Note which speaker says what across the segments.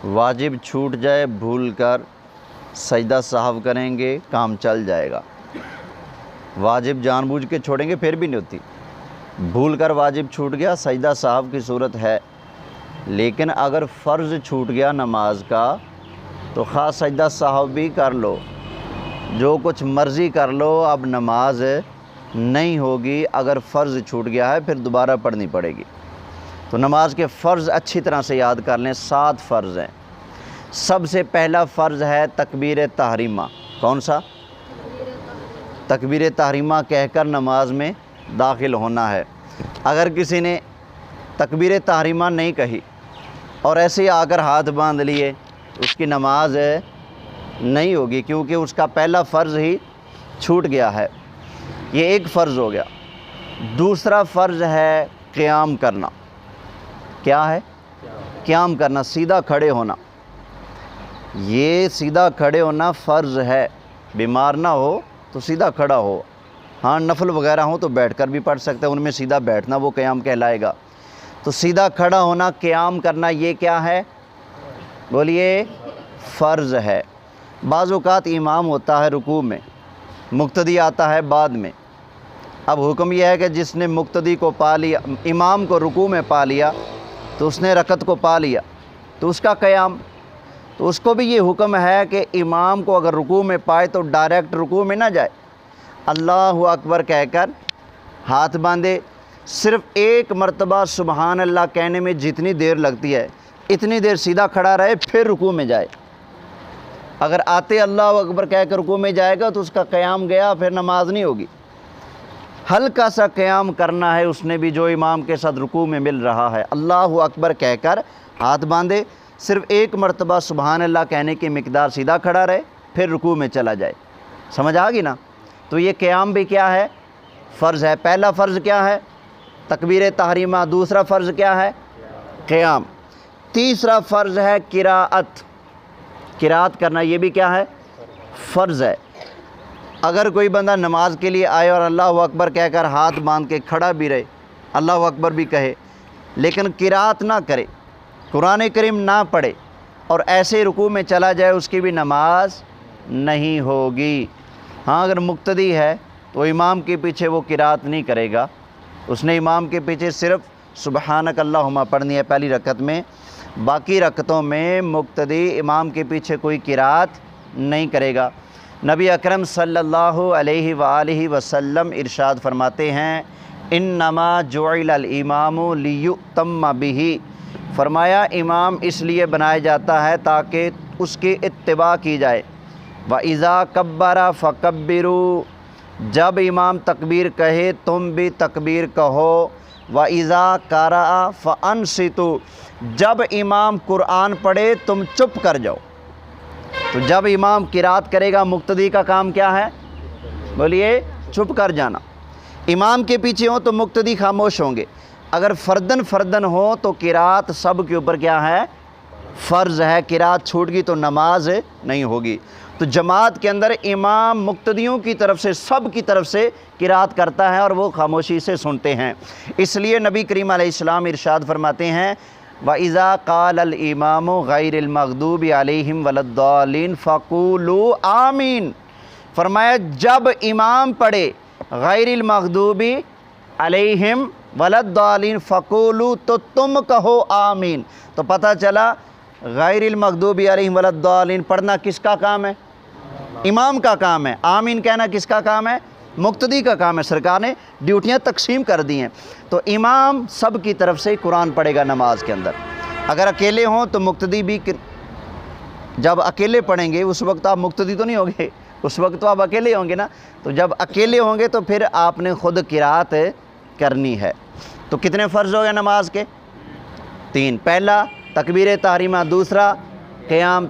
Speaker 1: واجب چھوٹ جائے بھول کر سجدہ سہو کریں گے کام چل جائے گا، واجب جان بوجھ کے چھوڑیں گے پھر بھی نہیں ہوتی، بھول کر واجب چھوٹ گیا سجدہ سہو کی صورت ہے، لیکن اگر فرض چھوٹ گیا نماز کا تو خاص سجدہ سہو بھی کر لو، جو کچھ مرضی کر لو، اب نماز نہیں ہوگی، اگر فرض چھوٹ گیا ہے پھر دوبارہ پڑھنی پڑے گی۔ تو نماز کے فرض اچھی طرح سے یاد کر لیں، 7 فرض ہیں۔ سب سے پہلا فرض ہے تکبیر تحریمہ۔ کون سا؟ تکبیر تحریمہ کہہ کر نماز میں داخل ہونا ہے۔ اگر کسی نے تکبیر تحریمہ نہیں کہی اور ایسے ہی آ کر ہاتھ باندھ لیے اس کی نماز نہیں ہوگی، کیونکہ اس کا پہلا فرض ہی چھوٹ گیا ہے۔ یہ ایک فرض ہو گیا۔ دوسرا فرض ہے قیام کرنا۔ کیا ہے؟ قیام کرنا، سیدھا کھڑے ہونا۔ یہ سیدھا کھڑے ہونا فرض ہے، بیمار نہ ہو تو سیدھا کھڑا ہو، ہاں نفل وغیرہ ہوں تو بیٹھ کر بھی پڑھ سکتے ہیں، ان میں سیدھا بیٹھنا وہ قیام کہلائے گا۔ تو سیدھا کھڑا ہونا، قیام کرنا، یہ کیا ہے؟ بولیے، فرض ہے۔ بعض اوقات امام ہوتا ہے رکوع میں، مقتدی آتا ہے بعد میں۔ اب حکم یہ ہے کہ جس نے مقتدی کو پا لیا، امام کو رکوع میں پا لیا تو اس نے رکعت کو پا لیا تو اس کا قیام، تو اس کو بھی یہ حکم ہے کہ امام کو اگر رکوع میں پائے تو ڈائریکٹ رکوع میں نہ جائے، اللہ اکبر کہہ کر ہاتھ باندھے، صرف ایک مرتبہ سبحان اللہ کہنے میں جتنی دیر لگتی ہے اتنی دیر سیدھا کھڑا رہے، پھر رکوع میں جائے۔ اگر آتے اللہ اکبر کہہ کر رکوع میں جائے گا تو اس کا قیام گیا، پھر نماز نہیں ہوگی۔ ہلکا سا قیام کرنا ہے اس نے بھی جو امام کے ساتھ رکوع میں مل رہا ہے، اللہ اکبر کہہ کر ہاتھ باندھے، صرف ایک مرتبہ سبحان اللہ کہنے کی مقدار سیدھا کھڑا رہے، پھر رکوع میں چلا جائے۔ سمجھ آ گئی نا؟ تو یہ قیام بھی کیا ہے؟ فرض ہے۔ پہلا فرض کیا ہے؟ تکبیر تحریمہ۔ دوسرا فرض کیا ہے؟ قیام۔ تیسرا فرض ہے قراءت۔ قراءت کرنا، یہ بھی کیا ہے؟ فرض ہے۔ اگر کوئی بندہ نماز کے لیے آئے اور اللہ اکبر کہہ کر ہاتھ باندھ کے کھڑا بھی رہے، اللہ اکبر بھی کہے، لیکن قراءت نہ کرے، قرآن کریم نہ پڑھے اور ایسے رکوع میں چلا جائے، اس کی بھی نماز نہیں ہوگی۔ ہاں اگر مقتدی ہے تو امام کے پیچھے وہ قراءت نہیں کرے گا، اس نے امام کے پیچھے صرف سبحانک اللہم پڑھنی ہے پہلی رکعت میں، باقی رکعتوں میں مقتدی امام کے پیچھے کوئی قراءت نہیں کرے گا۔ نبی اکرم صلی اللہ علیہ وآلہ وسلم ارشاد فرماتے ہیں، انما جعل الامام لیؤتم بہ، فرمایا امام اس لیے بنایا جاتا ہے تاکہ اس کی اتباع کی جائے۔ وَإِذَا كَبَّرَ فَكَبِّرُوا، جب امام تکبیر کہے تم بھی تکبیر کہو۔ وَإِذَا قَرَأَ فَأَنصِتُوا، جب امام قرآن پڑھے تم چپ کر جاؤ۔ تو جب امام قرات کرے گا مقتدی کا کام کیا ہے؟ بولیے، چپ کر جانا۔ امام کے پیچھے ہوں تو مقتدی خاموش ہوں گے، اگر فردن فردن ہو تو قرات سب کے اوپر کیا ہے؟ فرض ہے۔ قرات چھوٹ گئی تو نماز نہیں ہوگی۔ تو جماعت کے اندر امام مقتدیوں کی طرف سے، سب کی طرف سے قرات کرتا ہے اور وہ خاموشی سے سنتے ہیں۔ اس لیے نبی کریم علیہ السلام ارشاد فرماتے ہیں، وَإِذَا قَالَ الْإِمَامُ غَيْرِ الْمَغْضُوبِ عَلَيْهِمْ وَلَا الضَّالِّينَ فَقُولُوا آمین، فرمایا جب امام پڑھے غیر المغضوب علیہم ولا الضالین فقولوا، تو تم کہو آمین۔ تو پتہ چلا غیر المغضوب علیہم ولا الضالین پڑھنا کس کا کام ہے؟ امام کا کام ہے۔ آمین کہنا کس کا کام ہے؟ مقتدی کا کام ہے۔ سرکار نے ڈیوٹیاں تقسیم کر دی ہیں، تو امام سب کی طرف سے قرآن پڑھے گا نماز کے اندر۔ اگر اکیلے ہوں تو مقتدی بھی، جب اکیلے پڑھیں گے اس وقت آپ مقتدی تو نہیں ہوں گے، اس وقت تو آپ اکیلے ہوں گے نا، تو جب اکیلے ہوں گے تو پھر آپ نے خود قرات کرنی ہے۔ تو کتنے فرض ہو گئے نماز کے؟ 3۔ پہلا تکبیر تحریمہ، دوسرا قیام،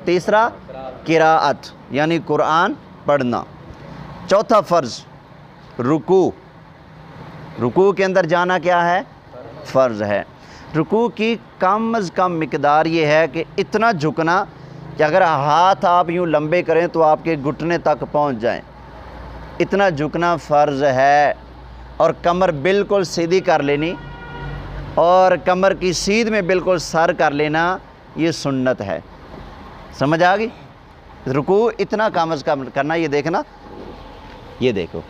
Speaker 1: تیسرا قراءت یعنی قرآن پڑھنا۔ چوتھا فرض رکوع۔ رکوع کے اندر جانا کیا ہے؟ فرض ہے۔ رکوع کی کم از کم مقدار یہ ہے کہ اتنا جھکنا کہ اگر ہاتھ آپ یوں لمبے کریں تو آپ کے گھٹنے تک پہنچ جائیں، اتنا جھکنا فرض ہے۔ اور کمر بالکل سیدھی کر لینی، اور کمر کی سیدھ میں بالکل سر کر لینا، یہ سنت ہے. سمجھ آ گئی؟ رکوع اتنا کم از کم کرنا. یہ دیکھنا، یہ دیکھو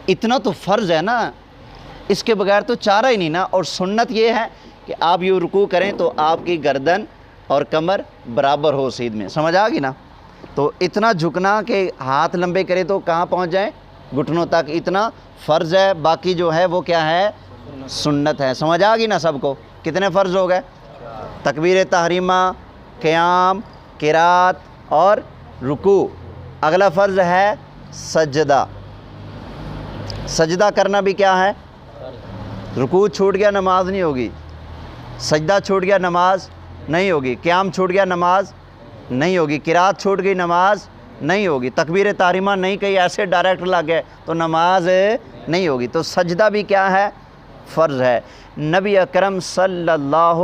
Speaker 1: اتنا تو فرض ہے نا، اس کے بغیر تو چارہ ہی نہیں نا. اور سنت یہ ہے کہ آپ یہ رکوع کریں تو آپ کی گردن اور کمر برابر ہو سیدھ میں. سمجھ آ گئی نا؟ تو اتنا جھکنا کہ ہاتھ لمبے کرے تو کہاں پہنچ جائیں؟ گھٹنوں تک. اتنا فرض ہے، باقی جو ہے وہ کیا ہے؟ سنت ہے. سمجھ آ گئی نا سب کو؟ کتنے فرض ہو گئے؟ تکبیر تحریمہ، قیام، قرات اور رکوع. اگلا فرض ہے سجدہ. سجدہ کرنا بھی کیا ہے؟ رکوع چھوٹ گیا نماز نہیں ہوگی، سجدہ چھوٹ گیا نماز نہیں ہوگی، قیام چھوٹ گیا نماز نہیں ہوگی، قرات چھوٹ گئی نماز نہیں ہوگی، تکبیر تحریمہ نہیں کہیں ایسے ڈائریکٹ لگ گئے تو نماز نہیں ہوگی. تو سجدہ بھی کیا ہے؟ فرض ہے. نبی اکرم صلی اللہ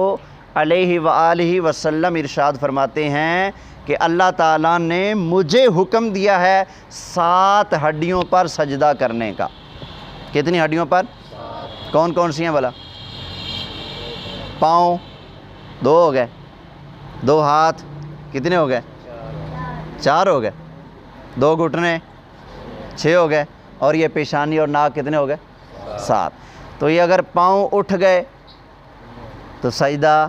Speaker 1: علیہ وآلہ وسلم ارشاد فرماتے ہیں کہ اللہ تعالیٰ نے مجھے حکم دیا ہے 7 ہڈیوں پر سجدہ کرنے کا. کتنی ہڈیوں پر؟ کون کون سی ہیں بھلا؟ پاؤں 2 ہو گئے، 2 ہاتھ کتنے ہو گئے؟ 4 ہو گئے، 2 گھٹنے 6 ہو گئے، اور یہ پیشانی اور ناک کتنے ہو گئے؟ 7. تو یہ اگر پاؤں اٹھ گئے تو سجدہ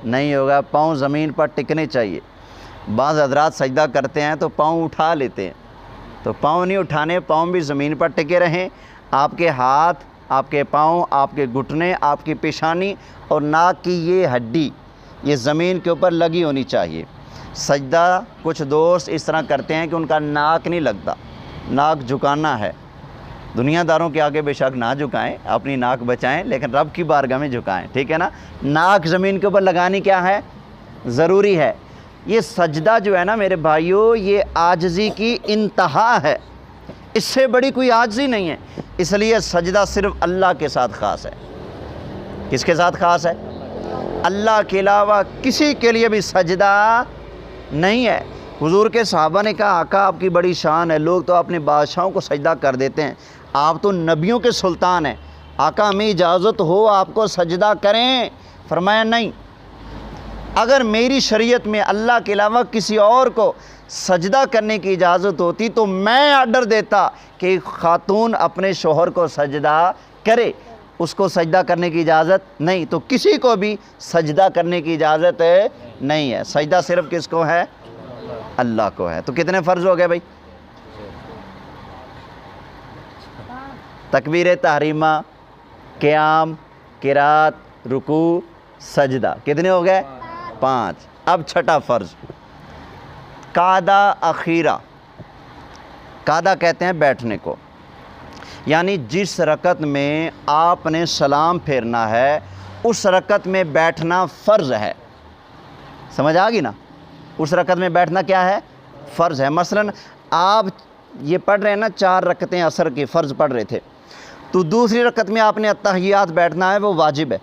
Speaker 1: نہیں ہوگا، پاؤں زمین پر ٹکنے چاہیے. بعض حضرات سجدہ کرتے ہیں تو پاؤں اٹھا لیتے ہیں، تو پاؤں نہیں اٹھانے، پاؤں بھی زمین پر ٹکے رہیں. آپ کے ہاتھ، آپ کے پاؤں، آپ کے گھٹنے، آپ کی پیشانی اور ناک کی یہ ہڈی یہ زمین کے اوپر لگی ہونی چاہیے. سجدہ کچھ دوست اس طرح کرتے ہیں کہ ان کا ناک نہیں لگتا، ناک جھکانا ہے. دنیا داروں کے آگے بے شک نہ جھکائیں، اپنی ناک بچائیں، لیکن رب کی بارگاہ میں جھکائیں. ٹھیک ہے نا؟ ناک زمین کے اوپر لگانی کیا ہے؟ ضروری ہے. یہ سجدہ جو ہے نا میرے بھائیوں، یہ عاجزی کی انتہا ہے، اس سے بڑی کوئی عاجزی نہیں ہے. اس لیے سجدہ صرف اللہ کے ساتھ خاص ہے. کس کے ساتھ خاص ہے؟ اللہ کے علاوہ کسی کے لیے بھی سجدہ نہیں ہے. حضور کے صحابہ نے کہا آقا آپ کی بڑی شان ہے، لوگ تو اپنے بادشاہوں کو سجدہ کر دیتے ہیں، آپ تو نبیوں کے سلطان ہیں، آقا ہمیں اجازت ہو آپ کو سجدہ کریں؟ فرمایا نہیں، اگر میری شریعت میں اللہ کے علاوہ کسی اور کو سجدہ کرنے کی اجازت ہوتی تو میں آرڈر دیتا کہ خاتون اپنے شوہر کو سجدہ کرے. اس کو سجدہ کرنے کی اجازت نہیں، تو کسی کو بھی سجدہ کرنے کی اجازت نہیں ہے. سجدہ صرف کس کو ہے؟ اللہ کو ہے. تو کتنے فرض ہو گئے بھائی؟ تکبیر تحریمہ، قیام، قرات، رکوع، سجدہ. کتنے ہو گئے؟ 5. اب چھٹا فرض قعدہ اخیرہ. قعدہ کہتے ہیں بیٹھنے کو، یعنی جس رکعت میں آپ نے سلام پھیرنا ہے اس رکعت میں بیٹھنا فرض ہے. سمجھ آ گئی نا؟ اس رکعت میں بیٹھنا کیا ہے؟ فرض ہے. مثلا آپ یہ پڑھ رہے ہیں نا 4 رکعتیں عصر کی فرض پڑھ رہے تھے، تو دوسری رکعت میں آپ نے التحیات بیٹھنا ہے، وہ واجب ہے.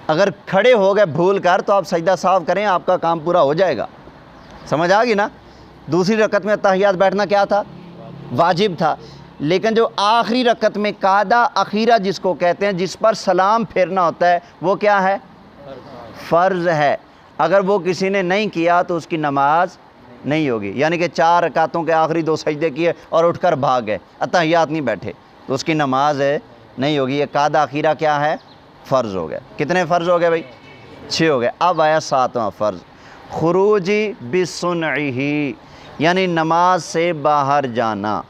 Speaker 1: اگر کھڑے ہو گئے بھول کر تو آپ سجدہ صاف کریں، آپ کا کام پورا ہو جائے گا. سمجھ آ گئی نا؟ دوسری رکعت میں التحیات بیٹھنا کیا تھا؟ واجب تھا. لیکن جو آخری رکعت میں قعدہ اخیرہ جس کو کہتے ہیں، جس پر سلام پھیرنا ہوتا ہے، وہ کیا ہے؟ فرض ہے. اگر وہ کسی نے نہیں کیا تو اس کی نماز نہیں ہوگی. یعنی کہ 4 رکعتوں کے آخری 2 سجدے کیے اور اٹھ کر بھاگ گئے، التحیات نہیں بیٹھے، تو اس کی نماز نہیں ہوگی. یہ قعدہ اخیرہ کیا ہے؟ فرض ہو گئے. کتنے فرض ہو گئے بھائی؟ 6 ہو گئے. اب آیا 7واں فرض خروج بصنعہ، یعنی نماز سے باہر جانا.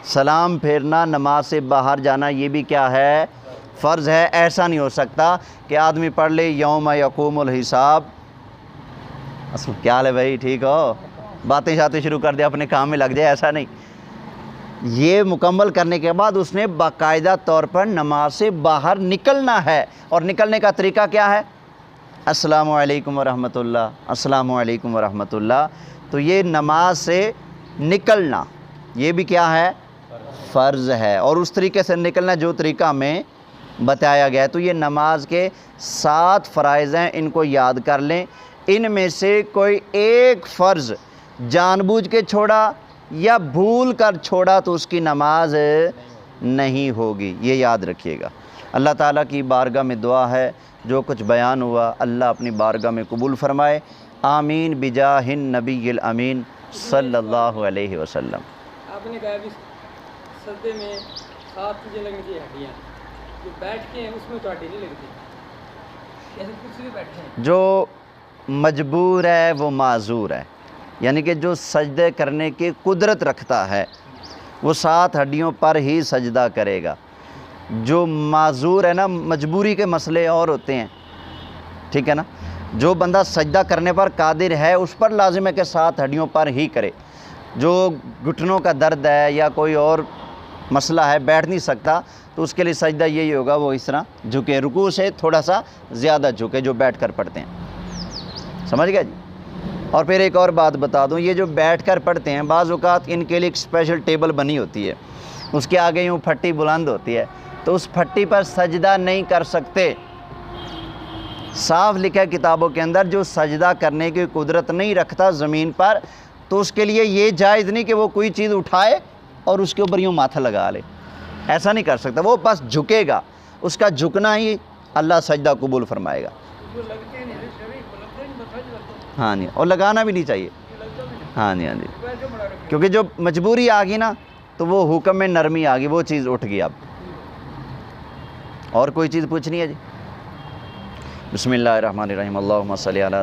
Speaker 1: سلام پھیرنا، نماز سے باہر جانا، یہ بھی کیا ہے؟ فرض ہے. ایسا نہیں ہو سکتا کہ آدمی پڑھ لے یوم یقوم الحساب. اصل کیا حال ہے بھائی؟ ٹھیک ہو؟ باتیں شاتیں شروع کر دیا، اپنے کام میں لگ جائے، ایسا نہیں. یہ مکمل کرنے کے بعد اس نے باقاعدہ طور پر نماز سے باہر نکلنا ہے. اور نکلنے کا طریقہ کیا ہے؟ السلام علیکم ورحمۃ اللہ، السلام علیکم ورحمۃ اللہ. تو یہ نماز سے نکلنا یہ بھی کیا ہے؟ فرض ہے. اور اس طریقے سے نکلنا جو طریقہ ہمیں بتایا گیا ہے. تو یہ نماز کے 7 فرائض ہیں، ان کو یاد کر لیں. ان میں سے کوئی ایک فرض جان بوجھ کے چھوڑا یا بھول کر چھوڑا تو اس کی نماز نہیں ہوگی، یہ یاد رکھیے گا. اللہ تعالیٰ کی بارگاہ میں دعا ہے جو کچھ بیان ہوا اللہ اپنی بارگاہ میں قبول فرمائے، آمین بجاہ النبی الامین صلی اللہ علیہ وسلم۔
Speaker 2: آپ نے کہا بھی سجدے میں 7 چیزیں لگنی چاہیے ہڈیاں، جو بیٹھ کے ہیں اس میں تو ہڈی نہیں لگتی، جیسے کرسی پہ بیٹھے ہیں۔
Speaker 1: جو مجبور ہے وہ معذور ہے، یعنی کہ جو سجدے کرنے کی قدرت رکھتا ہے وہ 7 ہڈیوں پر ہی سجدہ کرے گا۔ جو معذور ہے نا، مجبوری کے مسئلے اور ہوتے ہیں، ٹھیک ہے نا، جو بندہ سجدہ کرنے پر قادر ہے اس پر لازم ہے کہ 7 ہڈیوں پر ہی کرے۔ جو گھٹنوں کا درد ہے یا کوئی اور مسئلہ ہے، بیٹھ نہیں سکتا، تو اس کے لیے سجدہ یہی ہوگا وہ اس طرح جھکے، رکوع سے تھوڑا سا زیادہ جھکے جو بیٹھ کر پڑھتے ہیں، سمجھ گیا جی۔ اور پھر ایک اور بات بتا دوں، یہ جو بیٹھ کر پڑھتے ہیں بعض اوقات ان کے لیے ایک اسپیشل ٹیبل بنی ہوتی ہے، اس کے آگے یوں پھٹی بلند ہوتی ہے، تو اس پھٹی پر سجدہ نہیں کر سکتے۔ صاف لکھا ہے کتابوں کے اندر، جو سجدہ کرنے کی قدرت نہیں رکھتا زمین پر تو اس کے لیے یہ جائز نہیں کہ وہ کوئی چیز اٹھائے اور اس کے اوپر یوں ماتھا لگا لے، ایسا نہیں کر سکتا، وہ بس جھکے گا، اس کا جھکنا ہی اللہ سجدہ قبول فرمائے گا۔ ہاں جی، اور لگانا بھی نہیں چاہیے، ہاں جی ہاں جی، کیونکہ جو مجبوری آ گئی نا تو وہ حکم میں نرمی آ گئی، وہ چیز اٹھ گئی۔ اب اور کوئی چیز پوچھنی ہے جی؟ بسم اللہ الرحمن الرحیم، اللہم صلی علی